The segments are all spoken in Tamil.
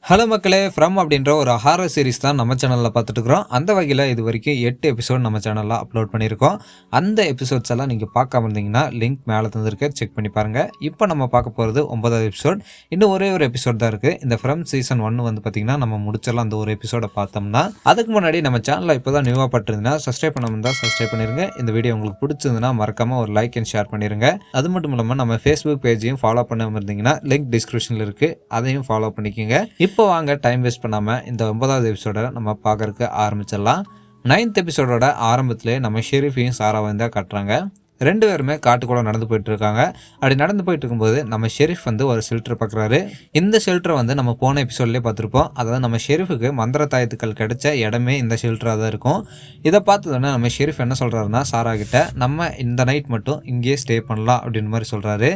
ஹலோ மக்களே, ஃப்ரம் அப்படின்ற ஒரு ஹாரர் சீரிஸ் தான் நம்ம சேனலில் பார்த்துட்டு இருக்கிறோம். அந்த வகையில் இது வரைக்கும் 8 எபிசோட் நம்ம சேனலில் அப்லோட் பண்ணியிருக்கோம். அந்த எபிசோட்ஸ் எல்லாம் நீங்கள் பார்க்காம இருந்தீங்கன்னா லிங்க் மேலே தந்திருக்க செக் பண்ணி பாருங்கள். இப்போ நம்ம பார்க்க போகிறது 9வது எபிசோட். இன்னும் ஒரே ஒரு எபிசோட் தான் இருக்குது. இந்த ஃப்ரம் சீசன் 1 வந்து பார்த்திங்கன்னா நம்ம முடிச்சிடலாம் அந்த ஒரு எபிசோடை பார்த்தோம்னா. அதுக்கு முன்னாடி நம்ம சேனலில் இப்போ தான் நியூவாக பட்டிருந்தீங்கன்னா சப்ஸ்கிரைப் பண்ணாமல் இருந்தால் சப்ஸ்கிரைப் பண்ணிடுங்க. இந்த வீடியோ உங்களுக்கு பிடிச்சிருந்துன்னா மறக்காமல் ஒரு லைக் அண்ட் ஷேர் பண்ணிடுங்க. அது மட்டும் இல்லாமல் நம்ம ஃபேஸ்புக் பேஜையும் ஃபாலோ பண்ணாமல் இருந்தீங்கன்னா லிங்க் டிஸ்கிரிப்ஷனில் இருக்குது, அதையும் ஃபாலோ பண்ணிக்கோங்க. இப்போ வாங்க டைம் வேஸ்ட் பண்ணாமல் இந்த 9வது எபிசோட நம்ம பார்க்கறதுக்கு ஆரம்பிச்சிடலாம். 9th எபிசோடோட ஆரம்பத்திலே நம்ம ஷெரீஃபையும் சாராவையும் தான் காட்டுறாங்க. ரெண்டு பேருமே காட்டுக்குள்ள நடந்து போயிட்டு இருக்காங்க. அப்படி நடந்து போயிட்டு இருக்கும்போது நம்ம ஷெரீஃப் வந்து ஒரு ஷெல்டர் பார்க்குறாரு. இந்த ஷெல்டரை வந்து நம்ம போன எபிசோட்லேயே பார்த்துருப்போம். அதாவது நம்ம ஷெரீஃபுக்கு மந்திர தாயத்துக்கள் கிடைச்ச இடமே இந்த ஷெல்டராக தான் இருக்கும். இதை பார்த்தோன்னே நம்ம ஷெரீஃப் என்ன சொல்கிறாருன்னா சாரா கிட்ட, நம்ம இந்த நைட் மட்டும் இங்கேயே ஸ்டே பண்ணலாம் அப்படின்னு மாதிரி சொல்கிறாரு.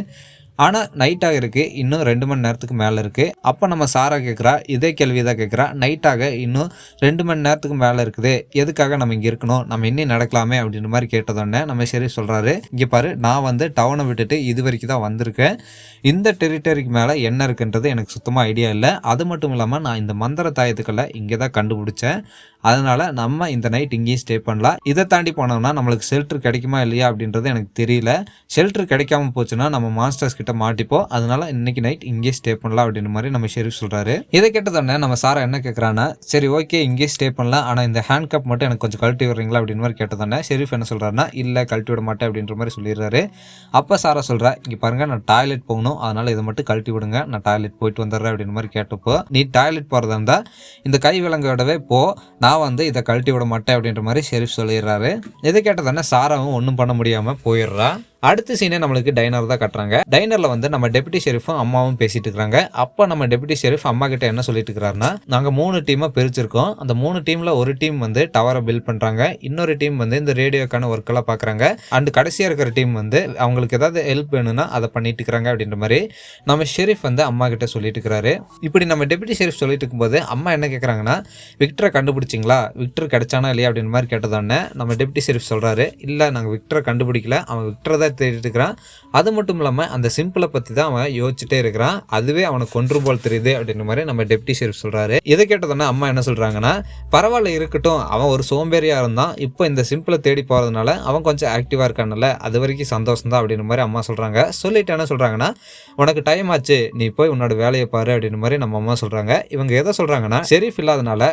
ஆனால் நைட்டாக இருக்குது, இன்னும் 2 மணி நேரத்துக்கு மேலே இருக்குது. அப்போ நம்ம சாரா கேட்குறா, இதே கேள்வி தான் கேட்குறா. நைட்டாக இன்னும் 2 மணி நேரத்துக்கு மேலே இருக்குது, எதுக்காக நம்ம இங்கே இருக்கணும், நம்ம இன்னும் நடக்கலாமே அப்படின்ற மாதிரி கேட்டதோடனே நம்ம சரி சொல்கிறாரு, இங்கே பாரு, நான் வந்து டவுனை விட்டுட்டு இது வரைக்கும் தான் வந்திருக்கேன். இந்த டெரிட்டரிக்கு மேலே என்ன இருக்குன்றது எனக்கு சுத்தமாக ஐடியா இல்லை. அது மட்டும் இல்லாமல் நான் இந்த மந்திர தாயத்துக்களை இங்கே தான் கண்டுபிடிச்சேன். அதனால் நம்ம இந்த நைட் இங்கேயும் ஸ்டே பண்ணலாம். இதை தாண்டி போனோம்னா நம்மளுக்கு ஷெல்டர் கிடைக்குமா இல்லையா அப்படின்றது எனக்கு தெரியல. ஷெல்டர் கிடைக்காம போச்சுன்னா நம்ம மாஸ்டர்ஸ் கிட்ட மாட்டிப்போம். அதனால இன்னைக்கு நைட் இங்கே ஸ்டே பண்ணலாம் அப்படின்ற மாதிரி நம்ம ஷெரீஃப் சொல்றாரு. இதை கேட்டதோடனே நம்ம சாரா என்ன கேட்கறான்னா, சரி ஓகே இங்கே ஸ்டே பண்ணலாம், ஆனால் இந்த ஹேண்ட் கப் மட்டும் எனக்கு கொஞ்சம் கழட்டி விடுறீங்களா அப்படின்னு மாதிரி கேட்டதோடனே ஷெரீஃப் என்ன சொல்றாருன்னா, இல்லை கழட்டி விட மாட்டேன் அப்படின்ற மாதிரி சொல்லிடுறாரு. அப்போ சாரா சொல்றா, இங்கே பாருங்க, நான் டாய்லெட் போகணும், அதனால இதை மட்டும் கழட்டி விடுங்க, நான் டாய்லெட் போயிட்டு வந்துடுறேன் அப்படின்னு மாதிரி கேட்டப்போ, நீ டாய்லெட் போகிறதா இருந்தா இந்த கை விலங்கோடவே போ, நான் வந்து இதை கழட்டி விட மாட்டேன் அப்படின்ற மாதிரி ஷெரீஃப் சொல்லிடுறாரு. இதை கேட்டதானே சாராவும் ஒன்றும் பண்ண முடியாமல் போயிடுறா. அடுத்த சீனே நம்மளுக்கு டைனர் தான் கட்டுறாங்க. டைனர்ல வந்து நம்ம டெபுட்டி ஷெரீஃபும் அம்மாவும் பேசிட்டு இருக்காங்க. அப்போ நம்ம டெபுட்டி ஷெரீஃப் அம்மா கிட்ட என்ன சொல்லிட்டு இருக்காருன்னா, நாங்கள் 3 டீமாக பிரிச்சிருக்கோம். அந்த 3 டீம்ல ஒரு டீம் வந்து டவரை பில்ட் பண்றாங்க, இன்னொரு டீம் வந்து இந்த ரேடியோக்கான ஒர்க் எல்லாம் பாக்குறாங்க, அண்ட் கடைசியா இருக்கிற டீம் வந்து அவங்களுக்கு ஏதாவது ஹெல்ப் வேணும்னா அதை பண்ணிட்டு இருக்காங்க அப்படின்ற மாதிரி நம்ம ஷெரீஃப் வந்து அம்மா கிட்ட சொல்லிட்டு இருக்கிறாரு. இப்படி நம்ம டெபுட்டி ஷெரீஃப் சொல்லிட்டு இருக்கும்போது அம்மா என்ன கேட்கறாங்கன்னா, விக்டரை கண்டுபிடிச்சிங்களா, விக்டர் கிடைச்சானா இல்லையா அப்படின்ற மாதிரி கேட்டதோடனே நம்ம டெபுட்டி ஷெரீஃப் சொல்றாரு, இல்லை நாங்கள் விக்டரை கண்டுபிடிக்கல, அவன் விக்டரை தான் தேடிட்டு இருக்கிறான். அது மட்டும் இல்லாமல் அந்த சிம்பிளை பற்றி தான் அவன் யோசிச்சுட்டே இருக்கிறான், அதுவே அவனுக்கு கொன்று போல் தெரியுது அப்படின்ற மாதிரி நம்ம டெப்டி ஷெரீஃப் சொல்கிறாரு. இதை கேட்டதுன்னா அம்மா என்ன சொல்கிறாங்கன்னா, பரவாயில்ல இருக்கட்டும், அவன் ஒரு சோம்பேறியாக இருந்தான், இப்போ இந்த சிம்பிளை தேடி போகிறதுனால அவன் கொஞ்சம் ஆக்டிவாக இருக்கான்ல, அது வரைக்கும் சந்தோஷம் தான் அப்படின்ற மாதிரி அம்மா சொல்கிறாங்க. சொல்லிட்டு என்ன சொல்கிறாங்கன்னா, உனக்கு டைம் ஆச்சு, நீ போய் உன்னோட வேலையை பாரு அப்படின்ற மாதிரி நம்ம அம்மா சொல்கிறாங்க. இவங்க எதை சொல்கிறாங்கன்னா, ஷெரீஃப் இல்லாதனால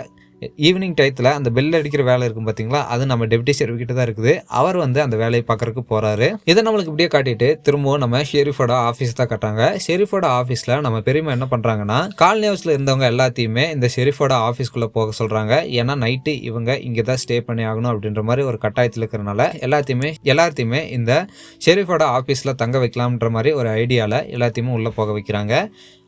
ஈவினிங் டயத்தில் அந்த பெல் அடிக்கிற வேலை இருக்கும் பார்த்தீங்களா, அது நம்ம டெப்டி ஷெரீஃப் கிட்ட தான் இருக்குது. அவர் வந்து அந்த வேலையை பார்க்கறதுக்கு போகிறாரு. இதை நம்மளுக்கு இப்படியே காட்டிட்டு திரும்பவும் நம்ம ஷெரீஃபோட ஆஃபீஸ் தான் காட்டுறாங்க. ஷெரீஃபோட ஆஃபீஸில் நம்ம பெரியம்மா என்ன பண்ணுறாங்கன்னா, காலனி ஹவுஸில் இருந்தவங்க எல்லாத்தையுமே இந்த ஷெரீஃபோட ஆஃபீஸ்க்குள்ளே போக சொல்கிறாங்க. ஏன்னா நைட்டு இவங்க இங்கே தான் ஸ்டே பண்ணி ஆகணும் அப்படின்ற மாதிரி ஒரு கட்டாயத்தில் இருக்கிறனால எல்லாத்தையுமே இந்த ஷெரீஃபோட ஆஃபீஸில் தங்க வைக்கலாம்ன்ற மாதிரி ஒரு ஐடியாவில் எல்லாத்தையுமே உள்ளே போக வைக்கிறாங்க.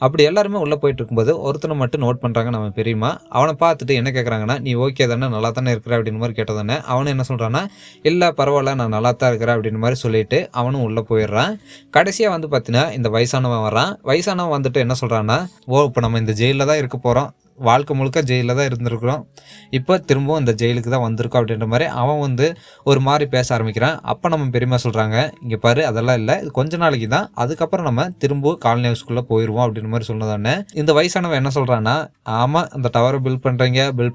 அப்படி எல்லாருமே உள்ளே போயிட்டு இருக்கும்போது ஒருத்தனை மட்டும் நோட் பண்ணுறாங்க நம்ம பெரியம்மா. அவனை பார்த்துட்டு என்ன கேட்குறாங்கன்னா, நீ ஓகே தானே, நல்லா தானே இருக்கிற அப்படின்னு மாதிரி கேட்டதானே அவனு என்ன சொல்கிறான்னா, இல்லை பரவாயில்ல, நான் நல்லா தான் இருக்கிறேன் அப்படின்னு மாதிரி சொல்லிட்டு அவனும் உள்ளே போயிடுறான். கடைசியாக வந்து பார்த்தீங்கன்னா இந்த வயசானவன் வரான். வயசானவன் வந்துட்டு என்ன சொல்கிறான்னா, இப்போ நம்ம இந்த ஜெயிலில் தான் இருக்க போகிறோம், வாழ்க்கை முழுக்க ஜெயிலில் தான் இருந்திருக்கிறோம், இப்போ திரும்பவும் இந்த ஜெயிலுக்கு தான் வந்திருக்கோம் அப்படின்ற மாதிரி அவன் வந்து ஒரு மாதிரி பேச ஆரம்பிக்கிறான். அப்போ நம்ம பெரியம்மா சொல்கிறாங்க, இங்கே பாரு, அதெல்லாம் இல்லை, இது கொஞ்ச நாளைக்கு தான், அதுக்கப்புறம் நம்ம திரும்பவும் காலனி ஹவுஸ்க்குள்ளே போயிடுவோம் அப்படின்ற மாதிரி சொன்னதானே இந்த வயசானவன் என்ன சொல்கிறான்னா, ஆமாம் அந்த டவரை பில்ட்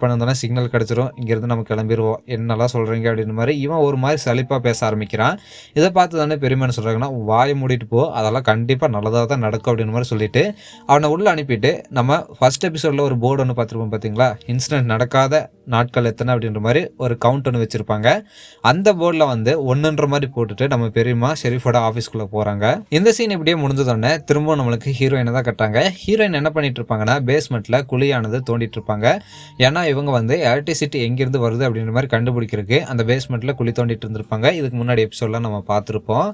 பண்ணதானே சிக்னல் கிடச்சிரும், இங்கேருந்து நம்ம கிளம்பிடுவோம், என்னெல்லாம் சொல்கிறீங்க அப்படின்ற மாதிரி இவன் ஒரு மாதிரி சலிப்பாக பேச ஆரம்பிக்கிறான். இதை பார்த்து தானே பெரியம்மா சொல்கிறாங்கன்னா, வாயை மூடிட்டு போ, அதெல்லாம் கண்டிப்பாக நல்லதாக தான் நடக்கும் அப்படின்ற மாதிரி சொல்லிட்டு அவனை உள்ளே அனுப்பிட்டு, நம்ம ஃபர்ஸ்ட் எபிசோடில் ஒரு போர்டு ஒன்று பார்த்துருப்போம் பார்த்தீங்களா, இன்சிடென்ட் நடக்காத நாட்கள் எத்தனை அப்படின்ற மாதிரி ஒரு கவுண்ட் ஒன்று வச்சுருப்பாங்க. அந்த போர்டில் வந்து 1ன்ற மாதிரி போட்டுட்டு நம்ம பெரியம்மா ஷெரீஃபோட ஆஃபீஸ்க்குள்ளே போகிறாங்க. இந்த சீன் இப்படியே முடிஞ்சதோடனே திரும்பவும் நம்மளுக்கு ஹீரோயினை தான் கட்டாங்க. ஹீரோயின் என்ன பண்ணிட்டு இருப்பாங்கன்னா, பேஸ்மெண்ட்டில் குழியானது தோண்டிட்டு இருப்பாங்க. ஏன்னா இவங்க வந்து எலக்ட்ரிசிட்டி எங்கேருந்து வருது அப்படின்ற மாதிரி கண்டுபிடிக்கிறதுக்கு அந்த பேஸ்மெண்ட்டில் குழி தோண்டிட்டு இருந்திருப்பாங்க. இதுக்கு முன்னாடி எபிசோட்லாம் நம்ம பார்த்துருப்போம்.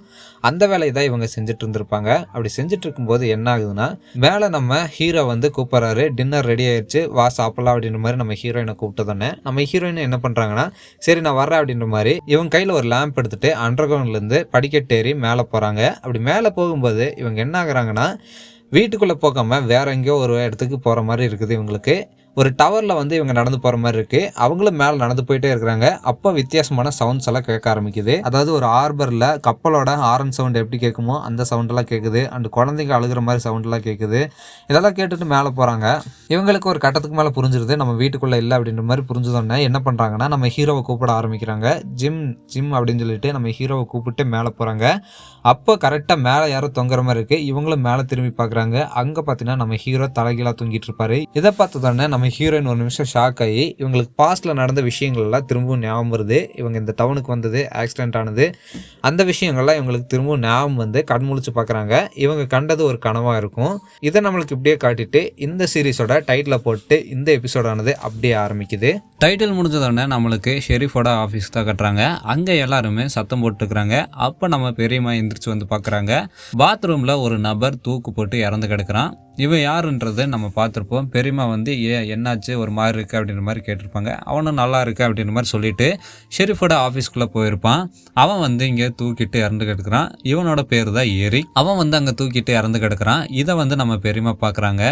அந்த வேலையை தான் இவங்க செஞ்சுட்டு இருந்திருப்பாங்க. அப்படி செஞ்சுட்டு இருக்கும்போது என்ன ஆகுதுன்னா, மேலே நம்ம ஹீரோ வந்து கூப்பிட்றாரு, டின்னர் ரெடி ஆயிடுச்சு, வா சாப்பிடலாம் அப்படின்ற மாதிரி நம்ம ஹீரோயினை கூப்பிட்டதோடனே நம்ம ஹீரோயின் என்ன பண்ணுறாங்கன்னா, சரி நான் வர்றேன் அப்படின்ற மாதிரி இவங்க கையில் ஒரு லேம்ப் எடுத்துகிட்டு அண்டர் கிரவுண்ட்லேருந்து படிக்கட்டு ஏறி மேலே போகிறாங்க. அப்படி மேலே போகும்போது இவங்க என்ன ஆகுறாங்கன்னா, வீட்டுக்குள்ளே போகாமல் வேற எங்கேயோ ஒரு இடத்துக்கு போகிற மாதிரி இருக்குது இவங்களுக்கு. ஒரு டவரில் வந்து இவங்க நடந்து போகிற மாதிரி இருக்குது. அவங்களும் மேலே நடந்து போயிட்டே இருக்கிறாங்க. அப்போ வித்தியாசமான சவுண்ட்ஸ் எல்லாம் கேட்க ஆரம்பிக்குது. அதாவது ஒரு ஹார்பரில் கப்பலோட ஹாரன் சவுண்ட் எப்படி கேட்குமோ அந்த சவுண்டெல்லாம் கேட்குது. அண்ட் குழந்தைங்க அழுகிற மாதிரி சவுண்டெல்லாம் கேட்குது. இதெல்லாம் கேட்டுட்டு மேலே போகிறாங்க. இவங்களுக்கு ஒரு கட்டத்துக்கு மேலே புரிஞ்சிருது நம்ம வீட்டுக்குள்ளே இல்லை அப்படின்ற மாதிரி புரிஞ்சதோடனே என்ன பண்ணுறாங்கன்னா நம்ம ஹீரோவை கூப்பிட ஆரம்பிக்கிறாங்க. ஜிம் ஜிம் அப்படின்னு சொல்லிட்டு நம்ம ஹீரோவை கூப்பிட்டு மேலே போகிறாங்க. அப்போ கரெக்டாக மேலே யாரோ தொங்குற மாதிரி இருக்குது. இவங்களும் மேலே திரும்பி பார்க்குறாங்க. அங்கே பார்த்தீங்கன்னா நம்ம ஹீரோ தலைகீழாக தூங்கிட்டு இருப்பாரு. இதை பார்த்தோன்னே நம்ம ஹீரோயின் ஒரு நிமிஷம் ஷாக் ஆகி இவங்களுக்கு பாஸ்ட்டில் நடந்த விஷயங்கள் எல்லாம் திரும்பவும் ஞாபகம் வருது. இவங்க இந்த டவுனுக்கு வந்தது, ஆக்சிடென்ட் ஆனது, அந்த விஷயங்கள்லாம் இவங்களுக்கு திரும்பவும் ஞாபகம் வந்து கண்முழிச்சு பார்க்குறாங்க. இவங்க கண்டது ஒரு கனவாக இருக்கும். இதை நம்மளுக்கு இப்படியே காட்டிட்டு இந்த சீரீஸோட டைட்டிலை போட்டு இந்த எபிசோடானது அப்படியே ஆரம்பிக்குது. டைட்டில் முடிஞ்சதோடனே நம்மளுக்கு ஷெரீஃபோட ஆஃபீஸ் தான் கட்டுறாங்க. அங்கே எல்லாருமே சத்தம் போட்டுக்கிறாங்க. அப்போ நம்ம பெரியம்மா எந்திரிச்சு வந்து பார்க்குறாங்க. பாத்ரூமில் ஒரு நபர் தூக்கு போட்டு இறந்து கிடக்குறான். இவன் யாருன்றது நம்ம பார்த்துருப்போம். பெரியம்மா வந்து என்னாச்சு ஒரு மாதிரி இருக்குது அப்படின்ற மாதிரி கேட்டிருப்பாங்க. அவனும் நல்லா இருக்குது அப்படின்ற மாதிரி சொல்லிட்டு ஷெரீஃபோட ஆஃபீஸ்க்குள்ளே போயிருப்பான். அவன் வந்து இங்கே தூக்கிட்டு இறந்து கிடக்குறான். இவனோட பேர் தான் எரிக். அவன் வந்து அங்கே தூக்கிட்டு இறந்து கிடக்குறான். இதை வந்து நம்ம பெரியம்மா பார்க்குறாங்க.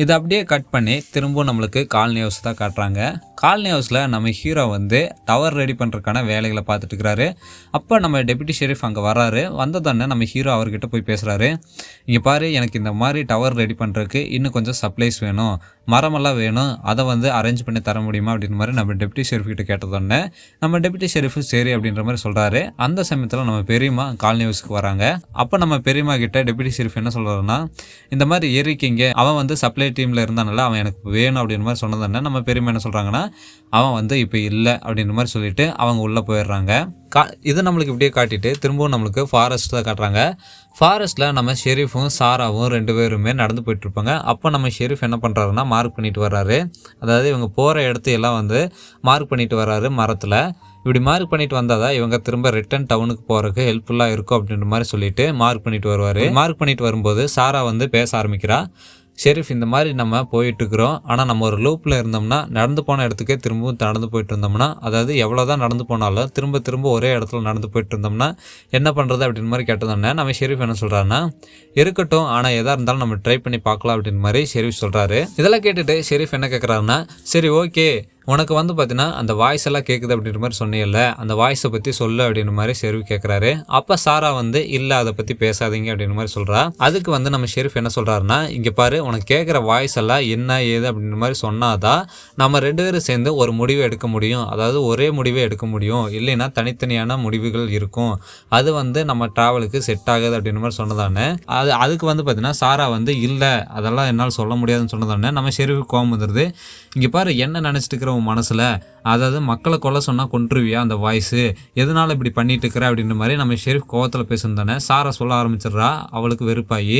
இதை அப்படியே கட் பண்ணி திரும்பவும் நம்மளுக்கு காலனி ஹவுஸ் தான் காட்டுறாங்க. காலனி ஹவுஸில் நம்ம ஹீரோ வந்து டவர் ரெடி பண்ணுறதுக்கான வேலைகளை பார்த்துட்டு இருக்கிறாரு. அப்போ நம்ம டெப்யூட்டி ஷெரீஃப் அங்கே வராரு. வந்ததோடனே நம்ம ஹீரோ அவர்கிட்ட போய் பேசுகிறாரு. இங்கே பாரு, எனக்கு இந்த மாதிரி டவர் ரெடி பண்ணுறதுக்கு இன்னும் கொஞ்சம் சப்ளைஸ் வேணும், மரமெல்லாம் வேணும், அதை வந்து அரேஞ்ச் பண்ணி தர முடியுமா அப்படின்ற மாதிரி நம்ம டெப்யூட்டி ஷெரீஃப் கிட்ட கேட்டதோடனே நம்ம டெப்யூட்டி ஷெரீஃபு சரி அப்படின்ற மாதிரி சொல்கிறாரு. அந்த சமயத்தில் நம்ம பெரியம்மா காலனி ஹவுஸ்க்கு வராங்க. அப்போ நம்ம பெரியம்மா கிட்ட டெப்யூட்டி ஷெரீஃப் என்ன சொல்கிறாருன்னா, இந்த மாதிரி எரிக்கிங்க அவன் வந்து சப்ளை டீமில் இருந்தானால அவன் எனக்கு வேணும் அப்படின்ற மாதிரி சொன்னதோடனே நம்ம பெரியம்மா என்ன சொல்கிறாங்கன்னா, அவன் வந்து இப்போ இல்லை அப்படின்ற மாதிரி சொல்லிட்டு அவங்க உள்ளே போயிடுறாங்க. இது நம்மளுக்கு இப்படியே காட்டிட்டு திரும்பவும் நம்மளுக்கு ஃபாரஸ்ட் தான் காட்டுறாங்க. ஃபாரஸ்ட்டில் நம்ம ஷெரீஃபும் சாராவும் 2 பேருமே நடந்து போயிட்டுருப்பாங்க. அப்போ நம்ம ஷெரீஃப் என்ன பண்ணுறாருன்னா மார்க் பண்ணிட்டு வர்றாரு. அதாவது இவங்க போகிற இடத்தையெல்லாம் வந்து மார்க் பண்ணிட்டு வர்றாரு மரத்தில். இப்படி மார்க் பண்ணிட்டு வந்தால் தான் இவங்க திரும்ப ரிட்டன் டவுனுக்கு போகிறதுக்கு ஹெல்ப்ஃபுல்லாக இருக்கும் அப்படின்ற மாதிரி சொல்லிட்டு மார்க் பண்ணிட்டு வருவார். மார்க் பண்ணிட்டு வரும்போது சாரா வந்து பேச ஆரம்பிக்கிறா. ஷெரீஃப், இந்த மாதிரி நம்ம போயிட்டுருக்குறோம், ஆனால் நம்ம ஒரு லூப்பில் இருந்தோம்னா நடந்து போன இடத்துக்கே திரும்பவும் நடந்து போயிட்டு இருந்தோம்னா, அதாவது எவ்வளோ தான் நடந்து போனாலும் திரும்ப ஒரே இடத்துல நடந்து போயிட்டு இருந்தோம்னா என்ன பண்ணுறது அப்படின்னு மாதிரி கேட்டதோடனே நம்ம ஷெரீஃப் என்ன சொல்கிறாருன்னா, இருக்கட்டும், ஆனால் எதாக இருந்தாலும் நம்ம ட்ரை பண்ணி பார்க்கலாம் அப்படின்னு மாதிரி ஷெரீஃப் சொல்கிறாரு. இதெல்லாம் கேட்டுட்டு ஷெரீஃப் என்ன கேட்குறாருன்னா, சரி ஓகே, உனக்கு வந்து பார்த்தீங்கன்னா அந்த வாய்ஸ் எல்லாம் கேட்குது அப்படின்ற மாதிரி சொன்னீங்கல்ல, அந்த வாய்ஸை பற்றி சொல்லு அப்படின்ற மாதிரி ஷெரீஃப் கேட்குறாரு. அப்போ சாரா வந்து இல்லை, அதை பற்றி பேசாதீங்க அப்படின்ற மாதிரி சொல்கிறா. அதுக்கு வந்து நம்ம ஷெரீஃப் என்ன சொல்கிறாருன்னா, இங்கே பாரு, உனக்கு கேட்குற வாய்ஸ் எல்லாம் என்ன ஏது அப்படின்ற மாதிரி சொன்னாதான் நம்ம 2 பேரும் சேர்ந்து ஒரு முடிவை எடுக்க முடியும். அதாவது ஒரே முடிவை எடுக்க முடியும், இல்லைன்னா தனித்தனியான முடிவுகள் இருக்கும். அது வந்து நம்ம ட்ராவலுக்கு செட் ஆகுது அப்படின்ற மாதிரி சொன்னதானே. அதுக்கு வந்து பார்த்தீங்கன்னா சாரா வந்து இல்லை, அதெல்லாம் என்னால் சொல்ல முடியாதுன்னு சொன்னதானே நம்ம ஷெரீஃப் கோவம் வந்துடுது. இங்கே பாரு, என்ன நினச்சிட்டு இருக்கிற உன் மனசில், அதாவது மக்களை கொல்ல சொன்னால் கொன்றுவியா அந்த வாய்ஸு, எதனால் இப்படி பண்ணிட்டு இருக்கிற அப்படின்ற மாதிரி நம்ம ஷெரீஃப் கோவத்தில் பேசுனதானே சாரா சொல்ல ஆரம்பிச்சிடுறா. அவளுக்கு வெறுப்பாகி,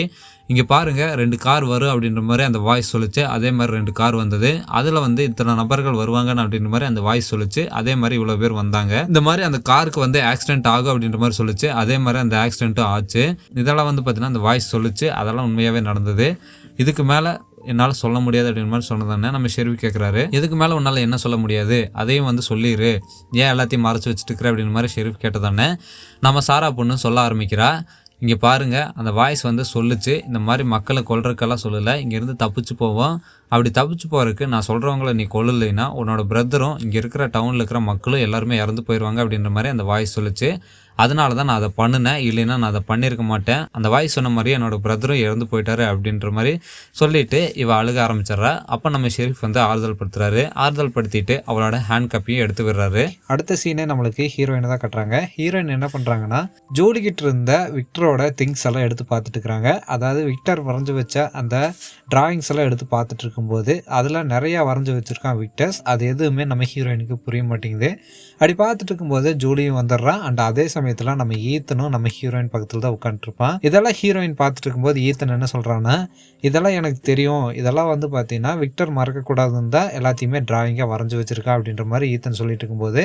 இங்கே பாருங்கள் 2 கார் வரும் அப்படின்ற மாதிரி அந்த வாய்ஸ் சொல்லிச்சு. அதே மாதிரி 2 கார் வந்தது. அதில் வந்து இத்தனை நபர்கள் வருவாங்கன்னு அப்படின்ற மாதிரி அந்த வாய்ஸ் சொல்லிச்சு. அதே மாதிரி இவ்வளோ பேர் வந்தாங்க. இந்த மாதிரி அந்த காருக்கு வந்து ஆக்சிடென்ட் ஆகும் அப்படின்ற மாதிரி சொல்லிச்சு. அதே மாதிரி அந்த ஆக்சிடென்ட்டும் ஆச்சு. இதெல்லாம் வந்து பார்த்தீங்கன்னா அந்த வாய்ஸ் சொல்லிச்சு. அதெல்லாம் உண்மையாகவே நடந்தது. இதுக்கு மேலே என்னால் சொல்ல முடியாது அப்படின்ற மாதிரி சொன்னதானே நம்ம ஷெரீஃப் கேட்குறாரு. இதுக்கு மேலே உன்னால் என்ன சொல்ல முடியாது, அதையும் வந்து சொல்லிடு, ஏன் எல்லாத்தையும் மறைச்சி வச்சுட்டு இருக்கிற அப்படின்ற மாதிரி ஷெரீஃப் கேட்டதானே நம்ம சாரா பொண்ணு சொல்ல ஆரம்பிக்கிறா. இங்கே பாருங்கள், அந்த வாய்ஸ் வந்து சொல்லிச்சு, இந்த மாதிரி மக்களை கொல்றதுக்கெல்லாம் சொல்லலை, இங்கேருந்து தப்பிச்சு போவோம். அப்படி தப்பிச்சு போகிறதுக்கு நான் சொல்கிறவங்கள நீ கொல்லலைன்னா உன்னோட பிரதரும் இங்கே இருக்கிற டவுனில் இருக்கிற மக்களும் எல்லாருமே இறந்து போயிடுவாங்க அப்படின்ற மாதிரி அந்த வாய்ஸ் சொல்லிச்சு. அதனால தான் நான் அதை பண்ணினேன், இல்லைன்னா நான் அதை பண்ணியிருக்க மாட்டேன். அந்த வாய்ஸ் சொன்ன மாதிரி என்னோட பிரதரும் இறந்து போயிட்டாரு அப்படின்ற மாதிரி சொல்லிட்டு இவ அழுக ஆரம்பிச்சிட்றா. அப்போ நம்ம ஷெரீஃப் வந்து ஆறுதல் படுத்துறாரு. ஆறுதல் படுத்திட்டு அவளோட ஹேண்ட் கப்பியும் எடுத்து விடுறாரு. அடுத்த சீனே நம்மளுக்கு ஹீரோயினை தான் கட்டுறாங்க. ஹீரோயின் என்ன பண்ணுறாங்கன்னா, ஜோலிக்கிட்டு இருந்த விக்டரோட திங்ஸ் எல்லாம் எடுத்து பார்த்துட்டு இருக்கிறாங்க. அதாவது விக்டர் வரைஞ்சி வச்ச அந்த டிராயிங்ஸ் எல்லாம் எடுத்து பார்த்துட்டு இருக்கும்போது அதில் நிறையா வரைஞ்சி வச்சுருக்கான் விக்டர்ஸ். அது எதுவுமே நம்ம ஹீரோயினுக்கு புரிய மாட்டேங்குது. அப்படி பார்த்துட்டு இருக்கும்போது ஜூலியும் வந்துடுறான். அண்ட் அதே சமயத்தில் நம்ம ஈத்தனும் நம்ம ஹீரோயின் பக்கத்தில் தான் உட்காந்துருப்பான். இதெல்லாம் ஹீரோயின் பார்த்துட்டு இருக்கும்போது ஈத்தன் என்ன சொல்கிறான்னா, இதெல்லாம் எனக்கு தெரியும், இதெல்லாம் வந்து பார்த்தீங்கன்னா விக்டர் மறக்கக்கூடாதுன்னு தான் எல்லாத்தையுமே டிராயிங்காக வரைஞ்சி வச்சுருக்கா அப்படின்ற மாதிரி ஈத்தன் சொல்லிட்டு இருக்கும்போது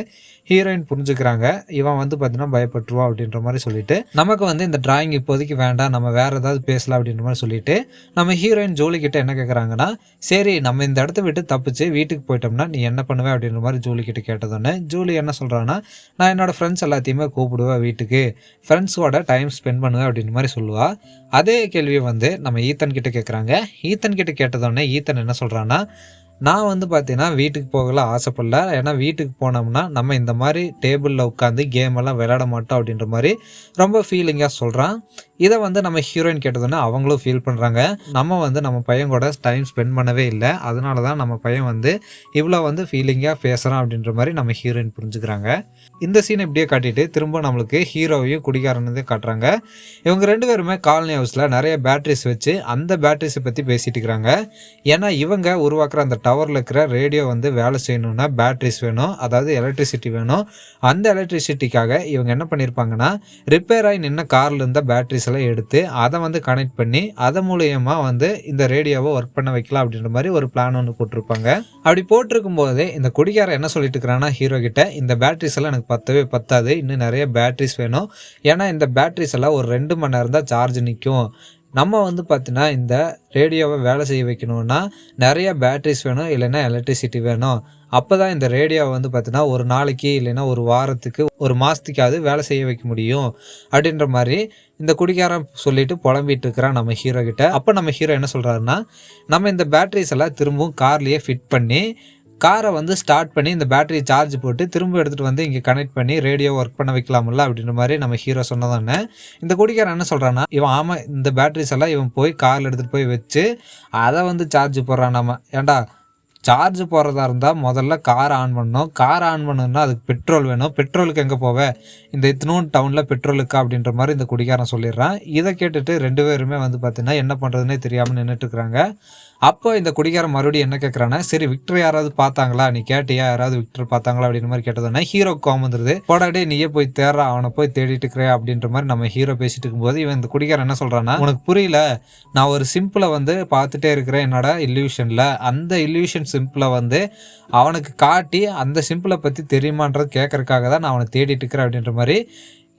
ஹீரோயின் புரிஞ்சுக்கிறாங்க, இவன் வந்து பார்த்தீங்கன்னா பயப்பட்டுருவா அப்படின்ற மாதிரி சொல்லிட்டு, நமக்கு வந்து இந்த டிராயிங் இப்போதைக்கு வேண்டாம், நம்ம வேறு ஏதாவது பேசலாம் அப்படின்ற மாதிரி சொல்லிட்டு நம்ம ஹீரோயின் ஜூலி கிட்ட என்ன கேட்குறாங்கன்னா, சரி நம்ம இந்த இடத்த விட்டு தப்பிச்சு வீட்டுக்கு போயிட்டோம்னா நீ என்ன பண்ணுவேன் அப்படின்ற மாதிரி ஜூலி கிட்ட கேட்டதோடனே ஜூலி என்ன சொல்கிறான்னா, நான் என்னோடய ஃப்ரெண்ட்ஸ் எல்லாத்தையுமே கூப்பிடுவேன் வீட்டுக்கு, ஃப்ரெண்ட்ஸோட டைம் ஸ்பெண்ட் பண்ணுவேன் அப்படின்ற மாதிரி சொல்லுவாள். அதே கேள்வியை வந்து நம்ம ஈத்தன் கிட்ட கேட்குறாங்க. ஈத்தன் கிட்ட கேட்டதோடனே ஈத்தன் என்ன சொல்கிறான்னா, நான் வந்து பார்த்தீங்கன்னா வீட்டுக்கு போகலாம் ஆசைப்படல. ஏன்னா வீட்டுக்கு போனோம்னா நம்ம இந்த மாதிரி டேபிளில் உட்காந்து கேம் எல்லாம் விளையாட மாட்டோம் அப்படின்ற மாதிரி ரொம்ப ஃபீலிங்காக சொல்கிறான். இதை வந்து நம்ம ஹீரோயின் கேட்டதுன்னா அவங்களும் ஃபீல் பண்ணுறாங்க. நம்ம வந்து நம்ம பையன் கூட டைம் ஸ்பெண்ட் பண்ணவே இல்லை, அதனால தான் நம்ம பையன் வந்து இவ்வளோ வந்து ஃபீலிங்காக பேசுகிறான் அப்படின்ற மாதிரி நம்ம ஹீரோயின் புரிஞ்சுக்கிறாங்க. இந்த சீனை இப்படியே காட்டிட்டு திரும்ப நம்மளுக்கு ஹீரோவையும் குடிகாரனதே காட்டுறாங்க. இவங்க 2 பேருமே காலனி ஹவுஸில் நிறைய பேட்டரிஸ் வச்சு அந்த பேட்டரிஸை பற்றி பேசிட்டு இருக்கிறாங்க. ஏன்னா இவங்க உருவாக்குற அந்த டவரில் இருக்கிற ரேடியோ வந்து வேலை செய்யணும்னா பேட்டரிஸ் வேணும், அதாவது எலக்ட்ரிசிட்டி வேணும். அந்த எலக்ட்ரிசிட்டிக்காக இவங்க என்ன பண்ணியிருப்பாங்கன்னா ரிப்பேர் ஆகி நின்ன காரில் இருந்த பேட்டரிஸ் எல்லாம் எடுத்து அதை வந்து கனெக்ட் பண்ணி அது மூலயமா வந்து இந்த ரேடியோவை ஒர்க் பண்ண வைக்கலாம் அப்படின்ற மாதிரி ஒரு பிளான் ஒன்று போட்டிருப்பாங்க. அப்படி போட்டிருக்கும் போது இந்த குடிகாரன் என்ன சொல்லிட்டு இருக்கிறான்னா ஹீரோ கிட்ட, இந்த பேட்டரிஸ் எல்லாம் எனக்கு பத்தவே பத்தாது, இன்னும் நிறைய பேட்டரிஸ் வேணும். ஏன்னா இந்த பேட்டரிஸ் எல்லாம் ஒரு 2 மணி நேரம் தான் சார்ஜ் நிற்கும். நம்ம வந்து பார்த்தீங்கன்னா இந்த ரேடியோவை வேலை செய்ய வைக்கணும்னா நிறைய பேட்டரிஸ் வேணும், இல்லைன்னா எலக்ட்ரிசிட்டி வேணும். அப்போ தான் இந்த ரேடியோவை வந்து பார்த்தீங்கன்னா ஒரு நாளைக்கு இல்லைன்னா ஒரு வாரத்துக்கு ஒரு மாதத்துக்காவது வேலை செய்ய வைக்க முடியும் அப்படின்ற மாதிரி இந்த குடிகாரன் சொல்லிட்டு புலம்பிட்டு இருக்கிறான் நம்ம ஹீரோ கிட்ட. அப்போ நம்ம ஹீரோ என்ன சொல்கிறாருன்னா, நம்ம இந்த பேட்டரிஸ் எல்லாம் திரும்பவும் கார்லேயே ஃபிட் பண்ணி காரை வந்து ஸ்டார்ட் பண்ணி இந்த பேட்டரி சார்ஜ் போட்டு திரும்ப எடுத்துகிட்டு வந்து இங்கே கனெக்ட் பண்ணி ரேடியோ ஒர்க் பண்ண வைக்கலாம்ல அப்படின்ற மாதிரி நம்ம ஹீரோ சொன்னதானே. இந்த குடிக்காரன் என்ன சொல்கிறான்னா, இவன் ஆமாம் இந்த பேட்டரிஸ் எல்லாம் இவன் போய் காரில் எடுத்துகிட்டு போய் வச்சு அதை வந்து சார்ஜ் போடுறான். நம்ம ஏன்டா சார்ஜ் போடுறதா இருந்தால் முதல்ல கார் ஆன் பண்ணணும், கார் ஆன் பண்ணணும்னா அதுக்கு பெட்ரோல் வேணும், பெட்ரோலுக்கு எங்கே போவேன், இந்த இத்தனூன் டவுனில் பெட்ரோலுக்கா அப்படின்ற மாதிரி இந்த குடிகாரன் சொல்லிடுறான். இதை கேட்டுட்டு 2 பேருமே வந்து பார்த்தீங்கன்னா என்ன பண்ணுறதுனே தெரியாமல் நின்றுட்டு இருக்கிறாங்க. அப்போ இந்த குடிகாரன் மறுபடியும் என்ன கேட்குறான்னா, சரி விக்டர் யாராவது பார்த்தாங்களா, நீ கேட்டியா யாராவது விக்டர் பார்த்தாங்களா அப்படின்ற மாதிரி கேட்டதுன்னா ஹீரோ கோவம் வந்துடுது. போடாடே நீயே போய் தேடுறா, அவனை போய் தேடிட்டு இருக்கிற அப்படின்ற மாதிரி நம்ம ஹீரோ பேசிட்டு இருக்கும்போது இவன் இந்த குடிகாரன் என்ன சொல்கிறான்னா, உனக்கு புரியல, நான் ஒரு சிம்பிளை வந்து பார்த்துட்டே இருக்கிறேன் என்னோட இல்யூஷனில், அந்த இல்யூஷன் சிம்பிளை வந்து அவனுக்கு காட்டி அந்த சிம்பிளை பற்றி தெரியுமான்றது கேட்கறதுக்காக தான் நான் அவனை தேடிட்டு இருக்கிறேன் அப்படின்ற மாதிரி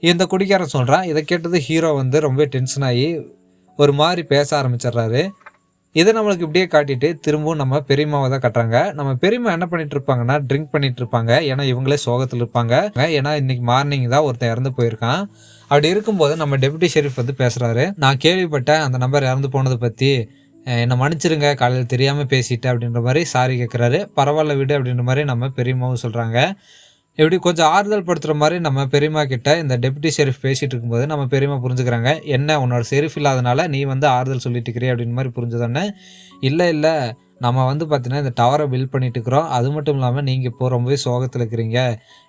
இந்த குடிகாரன் சொல்கிறான். இதை கேட்டது ஹீரோ வந்து ரொம்ப டென்ஷன் ஆகி ஒரு மாதிரி பேச ஆரம்பிச்சிடுறாரு. இதை நம்மளுக்கு இப்படியே காட்டிட்டு திரும்பவும் நம்ம பெரியம்மாவை தான் கட்டுறாங்க. நம்ம பெரியம்மா என்ன பண்ணிட்டு இருப்பாங்கன்னா ட்ரிங்க் பண்ணிட்டு இருப்பாங்க. ஏன்னா இவங்களே சோகத்தில் இருப்பாங்க. ஏன்னா இன்னைக்கு மார்னிங் தான் ஒருத்தன் இறந்து போயிருக்கான். அப்படி இருக்கும்போது நம்ம டெப்யூட்டி ஷெரீஃப் வந்து பேசுகிறாரு. நான் கேள்விப்பட்டேன் அந்த நபர் இறந்து போனதை பற்றி, என்னை மன்னிச்சிருங்க, காலையில் தெரியாமல் பேசிட்டேன் அப்படின்ற மாதிரி சாரி கேட்குறாரு. பரவாயில்ல விடு அப்படின்ற மாதிரி நம்ம பெரியம்மாவும் சொல்கிறாங்க. இப்படி கொஞ்சம் ஆறுதல் படுத்துகிற மாதிரி நம்ம பெரியம்மா கிட்ட இந்த டெப்யூட்டி ஷெரீஃப் பேசிகிட்டு இருக்கும்போது நம்ம பெரியம்மா புரிஞ்சுக்கிறாங்க. என்ன உன்னோட ஷெரீஃப் இல்லாதனால நீ வந்து ஆறுதல் சொல்லிட்டு இருக்கிறே அப்படின்னு மாதிரி புரிஞ்சுதானே. இல்லை நம்ம வந்து பார்த்தீங்கன்னா இந்த டவரை பில்ட் பண்ணிட்டு இருக்கிறோம், அது மட்டும் இல்லாமல் நீங்கள் இப்போ ரொம்பவே சோகத்தில் இருக்கிறீங்க.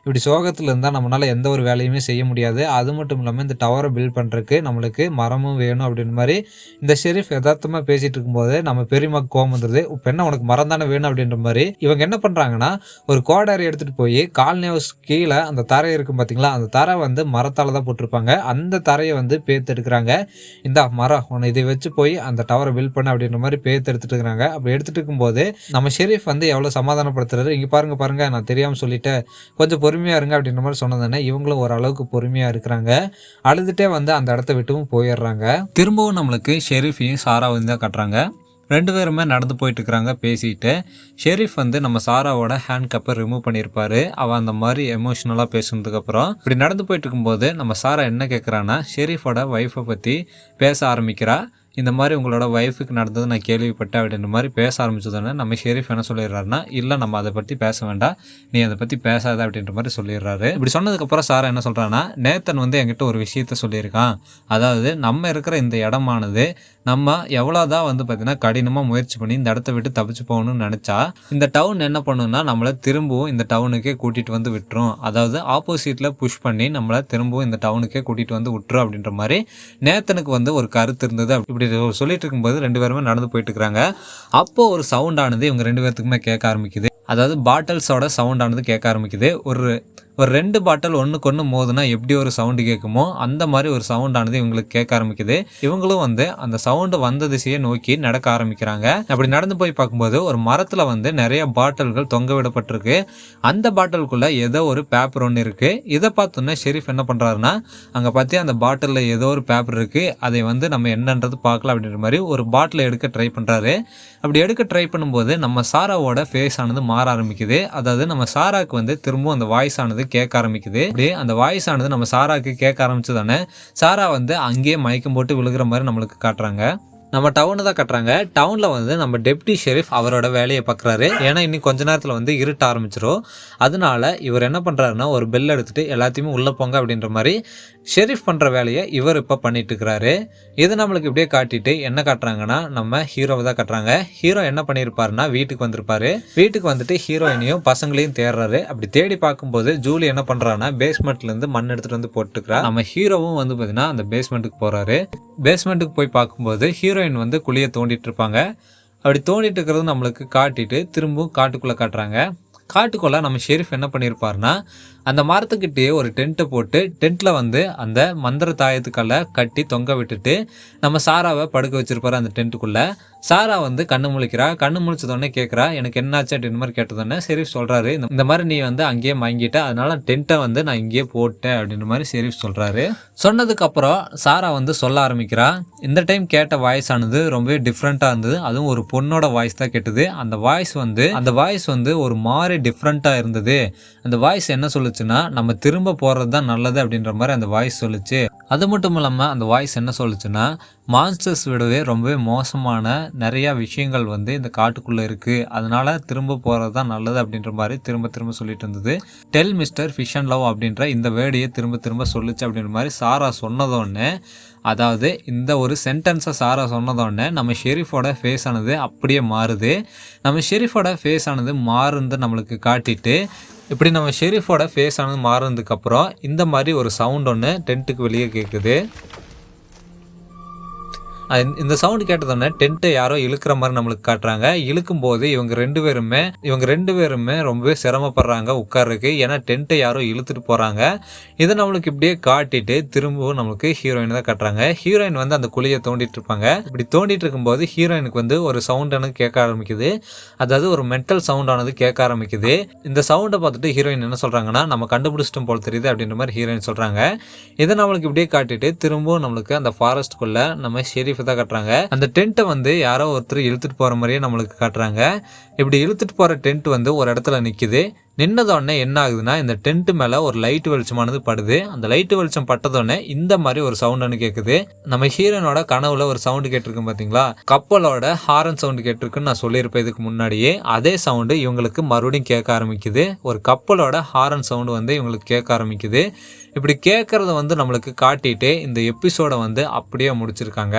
இப்படி சோகத்தில் இருந்தால் நம்மளால் எந்த ஒரு வேலையுமே செய்ய முடியாது. அது மட்டும் இல்லாமல் இந்த டவரை பில்ட் பண்ணுறதுக்கு நம்மளுக்கு மரமும் வேணும் அப்படின்ற மாதிரி இந்த ஷெரீஃப் யதார்த்தமாக பேசிகிட்டு இருக்கும்போது நம்ம பெரியம்மாக்கு கோவம் வந்துடுது. இப்போ என்ன உனக்கு மரம் தானே வேணும் அப்படின்ற மாதிரி இவங்க என்ன பண்ணுறாங்கன்னா ஒரு கோடாரி எடுத்துகிட்டு போய் காலனி ஹவுஸ் கீழே அந்த தரை இருக்கும் பார்த்தீங்களா, அந்த தரை வந்து மரத்தால் தான் போட்டிருப்பாங்க. அந்த தரையை வந்து பேத்து எடுக்கிறாங்க. இந்த மரம் உன்னை இதை வச்சு போய் அந்த டவரை பில்ட் பண்ண அப்படின்ற மாதிரி பேத்து எடுத்துட்டு இருக்கிறாங்க. அப்படி எடுத்துட்டு இருக்கும்போது நம்ம ஷெரீஃப் வந்து எவ்வளோ சமாதானப்படுத்துறாரு. இங்கே பாருங்க நான் தெரியாமல் சொல்லிட்டேன், கொஞ்சம் பொறுமையாக இருங்க அப்படின்ற மாதிரி சொன்னதானே. இவங்களும் ஓரளவுக்கு பொறுமையாக இருக்கிறாங்க. அழுதுகிட்டே வந்து அந்த இடத்த விட்டும் போயிடுறாங்க. திரும்பவும் நம்மளுக்கு ஷெரீஃபையும் சாராவையும் தான் கட்டுறாங்க. 2 பேருமே நடந்து போயிட்டு இருக்கிறாங்க பேசிட்டு. ஷெரீஃப் வந்து நம்ம சாராவோட ஹேண்ட் கப்பை ரிமூவ் பண்ணியிருப்பாரு. அவள் அந்த மாதிரி எமோஷ்னலாக பேசுனதுக்கப்புறம் இப்படி நடந்து போயிட்டு இருக்கும்போது நம்ம சாரா என்ன கேட்குறான்னா, ஷெரீஃபோட ஒய்ஃபை பற்றி பேச ஆரம்பிக்கிறா. இந்த மாதிரி உங்களோட ஒய்ஃபுக்கு நடந்தது நான் கேள்விப்பட்டேன் அப்படின்ற மாதிரி பேச ஆரம்பிச்சதுன்னு நம்ம ஷெரீஃப் என்ன சொல்லிடுறாருன்னா, இல்லை நம்ம அதை பற்றி பேச வேண்டாம், நீ அதை பற்றி பேசாத அப்படின்ற மாதிரி சொல்லிடுறாரு. இப்படி சொன்னதுக்கப்புறம் சாரா என்ன சொல்கிறான்னா, நேத்தன் வந்து என்கிட்ட ஒரு விஷயத்த சொல்லியிருக்கான். அதாவது நம்ம இருக்கிற இந்த இடமானது நம்ம எவ்வளோதான் வந்து பார்த்தீங்கன்னா கடினமாக முயற்சி பண்ணி இந்த இடத்த விட்டு தப்பிச்சு போகணும்னு நினச்சா இந்த டவுன் என்ன பண்ணுன்னா நம்மளை திரும்பவும் இந்த டவுனுக்கே கூட்டிகிட்டு வந்து விட்டுரும். அதாவது ஆப்போசிட்டில் புஷ் பண்ணி நம்மளை திரும்பவும் இந்த டவுனுக்கே கூட்டிகிட்டு வந்து விட்டுரும் அப்படின்ற மாதிரி நேத்தனுக்கு வந்து ஒரு கருத்து இருந்தது. இப்படி சொல்லிட்டு இருக்கும்போது 2 பேருமே நடந்து போயிட்டு இருக்கிறாங்க. அப்போது ஒரு சவுண்ட் ஆனது இவங்க 2 பேர்த்துக்குமே கேட்க ஆரம்பிக்குது. அதாவது பாட்டில்ஸோட சவுண்ட் ஆனது கேட்க ஆரம்பிக்குது. ஒரு 2 பாட்டில் ஒன்றுக்கு ஒன்று மோதுனா எப்படி ஒரு சவுண்டு கேட்குமோ அந்த மாதிரி ஒரு சவுண்டானது இவங்களுக்கு கேட்க ஆரம்பிக்குது. இவங்களும் வந்து அந்த சவுண்டு வந்த திசையை நோக்கி நடக்க ஆரம்பிக்கிறாங்க. அப்படி நடந்து போய் பார்க்கும்போது ஒரு மரத்தில் வந்து நிறைய பாட்டில்கள் தொங்க விடப்பட்டிருக்கு. அந்த பாட்டிலுக்குள்ளே ஏதோ ஒரு பேப்பர் ஒன்று இருக்குது. இதை பார்த்தோன்னே ஷெரீஃப் என்ன பண்ணுறாருன்னா, அங்கே பார்த்து அந்த பாட்டிலில் ஏதோ ஒரு பேப்பர் இருக்குது, அதை வந்து நம்ம என்னன்றது பார்க்கலாம் அப்படின்ற மாதிரி ஒரு பாட்டிலை எடுக்க ட்ரை பண்ணுறாரு. அப்படி எடுக்க ட்ரை பண்ணும்போது நம்ம சாராவோட ஃபேஸ் ஆனது மாற ஆரம்பிக்குது. அதாவது நம்ம சாராவுக்கு வந்து திரும்பவும் அந்த வாய்ஸ் ஆனது கேட்க ஆரம்பிக்குது. அப்படியே அந்த வாய்ஸ் ஆனது நம்ம சாராக்கு கேட்க ஆரம்பிச்சதானே சாரா வந்து அங்கேயே மயக்கம் போட்டு விழுகிற மாதிரி நம்மளுக்கு காட்டுறாங்க. நம்ம டவுனை தான் கட்டுறாங்க. டவுனில் வந்து நம்ம டெப்டி ஷெரீஃப் அவரோட வேலையை பார்க்குறாரு. ஏன்னா இன்னும் கொஞ்ச நேரத்தில் வந்து இருட்ட ஆரம்பிச்சிடும். அதனால இவர் என்ன பண்ணுறாருன்னா ஒரு பெல் எடுத்துகிட்டு எல்லாத்தையுமே உள்ளே போங்க அப்படின்ற மாதிரி ஷெரீஃப் பண்ணுற வேலையை இவர் இப்போ பண்ணிட்டு இருக்கிறாரு. இது நம்மளுக்கு இப்படியே காட்டிட்டு என்ன காட்டுறாங்கன்னா நம்ம ஹீரோவை தான் காட்டுறாங்க. ஹீரோ என்ன பண்ணியிருப்பாருன்னா வீட்டுக்கு வந்திருப்பாரு. வீட்டுக்கு வந்துட்டு ஹீரோயினையும் பசங்களையும் தேடுறாரு. அப்படி தேடி பார்க்கும்போது ஜூலி என்ன பண்ணுறான்னா பேஸ்மெண்ட்லேருந்து மண் எடுத்துகிட்டு வந்து போட்டுக்கிறா. நம்ம ஹீரோவும் வந்து பார்த்தீங்கன்னா அந்த பேஸ்மெண்ட்டுக்கு போகிறாரு. பேஸ்மெண்ட்டுக்கு போய் பார்க்கும்போது ஹீரோயின் வந்து குழியை தோண்டிட்டு இருப்பாங்க. அப்படி தோண்டிட்டு இருக்கிறது நம்மளுக்கு காட்டிட்டு திரும்பவும் காட்டுக்குள்ளே காட்டுறாங்க. காட்டுக்குள்ளே நம்ம ஷெரீஃப் என்ன பண்ணியிருப்பாருன்னா அந்த மரத்துக்கிட்டேயே ஒரு டென்ட்டை போட்டு டென்ட்டில் வந்து அந்த மந்திர தாயத்துக்களை கட்டி தொங்க விட்டுட்டு நம்ம சாராவை படுக்க வச்சிருப்பாரு அந்த டென்ட்டுக்குள்ளே. சாரா வந்து கண்ணு முழிக்கிறா. கண்ணு முழிச்சதோடனே கேட்குறா எனக்கு என்னாச்சு அப்படின்ற மாதிரி கேட்டதோடனே ஷெரீஃப் சொல்கிறாரு இந்த மாதிரி நீ வந்து அங்கேயே மயங்கிட்ட, அதனால டென்ட்டை வந்து நான் இங்கேயே போட்டேன் அப்படின்ற மாதிரி ஷெரீஃப் சொல்கிறாரு. சொன்னதுக்கப்புறம் சாரா வந்து சொல்ல ஆரம்பிக்கிறா. இந்த டைம் கேட்ட வாய்ஸ் ஆனது ரொம்பவே டிஃப்ரெண்ட்டாக இருந்தது. அதுவும் ஒரு பொண்ணோட வாய்ஸ் தான் கேட்டது. அந்த வாய்ஸ் வந்து ஒரு மாதிரி டிஃப்ரெண்ட்டாக இருந்தது. அந்த வாய்ஸ் என்ன சொல்லுச்சுன்னா நம்ம திரும்ப போகிறது தான் நல்லது அப்படின்ற மாதிரி அந்த வாய்ஸ் சொல்லுச்சு. அது மட்டும் இல்லாமல் அந்த வாய்ஸ் என்ன சொல்லுச்சுன்னா மான்ஸ்டர்ஸ் விடவே ரொம்பவே மோசமான நிறையா விஷயங்கள் வந்து இந்த காட்டுக்குள்ளே இருக்குது, அதனால திரும்ப போகிறது தான் நல்லது அப்படின்ற மாதிரி திரும்ப திரும்ப சொல்லிட்டு இருந்தது. Tell mister fish and love அப்படின்ற இந்த வேர்டையே திரும்ப திரும்ப சொல்லுச்சு அப்படின்ற மாதிரி சாரா சொன்னதோடனே, அதாவது இந்த ஒரு சென்டென்ஸை சாரா சொன்னதோடனே நம்ம ஷெரீஃபோட ஃபேஸ் ஆனது அப்படியே மாறுது. நம்ம ஷெரீஃபோட ஃபேஸ் ஆனது மாறுந்து நம்மளுக்கு காட்டிட்டு இப்படி நம்ம ஷெரீஃபோட ஃபேஸ் ஆனது மாறுனதுக்கப்புறம் இந்த மாதிரி ஒரு சவுண்ட் ஒன்று டென்ட்டுக்கு வெளியே கேட்குது. இந்த சவுண்டு கேட்டதோடனே டென்ட்டை யாரோ இழுக்கிற மாதிரி நம்மளுக்கு காட்டுறாங்க. இழுக்கும்போது இவங்க ரெண்டு பேருமே ரொம்பவே சிரமப்படுறாங்க உட்கார்றதுக்கு. ஏன்னா டென்ட்டை யாரோ இழுத்துட்டு போகிறாங்க. இதை நம்மளுக்கு இப்படியே காட்டிட்டு திரும்பவும் நம்மளுக்கு ஹீரோயின் தான் காட்டுறாங்க. ஹீரோயின் வந்து அந்த குழியை தோண்டிட்டு இருப்பாங்க. இப்படி தோண்டிட்டு இருக்கும்போது ஹீரோயினுக்கு வந்து ஒரு சவுண்டானது கேட்க ஆரம்பிக்குது. அதாவது ஒரு மென்டல் சவுண்டானது கேட்க ஆரம்பிக்குது. இந்த சவுண்டை பார்த்துட்டு ஹீரோயின் என்ன சொல்கிறாங்கன்னா நம்ம கண்டுபிடிச்சிட்டோம் போல தெரியுது அப்படின்ற மாதிரி ஹீரோயின் சொல்கிறாங்க. இதை நம்மளுக்கு இப்படியே காட்டிட்டு திரும்பவும் நம்மளுக்கு அந்த ஃபாரஸ்ட்டுக்குள்ளே நம்ம ஷெரீஃப் தான் காட்டுறாங்க. அந்த டென்ட்டை வந்து யாரோ ஒருத்தர் இழுத்துட்டு போற மாதிரியே நம்மளுக்கு காட்டுறாங்க. இப்படி இழுத்துட்டு போற டென்ட் வந்து ஒரு இடத்துல நிக்குது. நின்னதோடனே என்ன ஆகுதுன்னா இந்த டென்ட் மேல ஒரு லைட் வெளிச்சமானது படுது. அந்த லைட் வெளிச்சம் பட்டதோடனே இந்த மாதிரி ஒரு சவுண்ட் கேட்குது. நம்ம ஹீரோனோட கனவுல ஒரு சவுண்டு கேட்டிருக்கும் பாத்தீங்களா, கப்பலோட ஹாரன் சவுண்டு கேட்டிருக்குன்னு நான் சொல்லியிருப்பேன் இதுக்கு முன்னாடியே. அதே சவுண்டு இவங்களுக்கு மறுபடியும் கேட்க ஆரம்பிக்குது. ஒரு கப்பலோட ஹாரன் சவுண்டு வந்து இவங்களுக்கு கேட்க ஆரம்பிக்குது. இப்படி கேட்கறத வந்து நம்மளுக்கு காட்டிட்டு இந்த எபிசோட வந்து அப்படியே முடிச்சிருக்காங்க.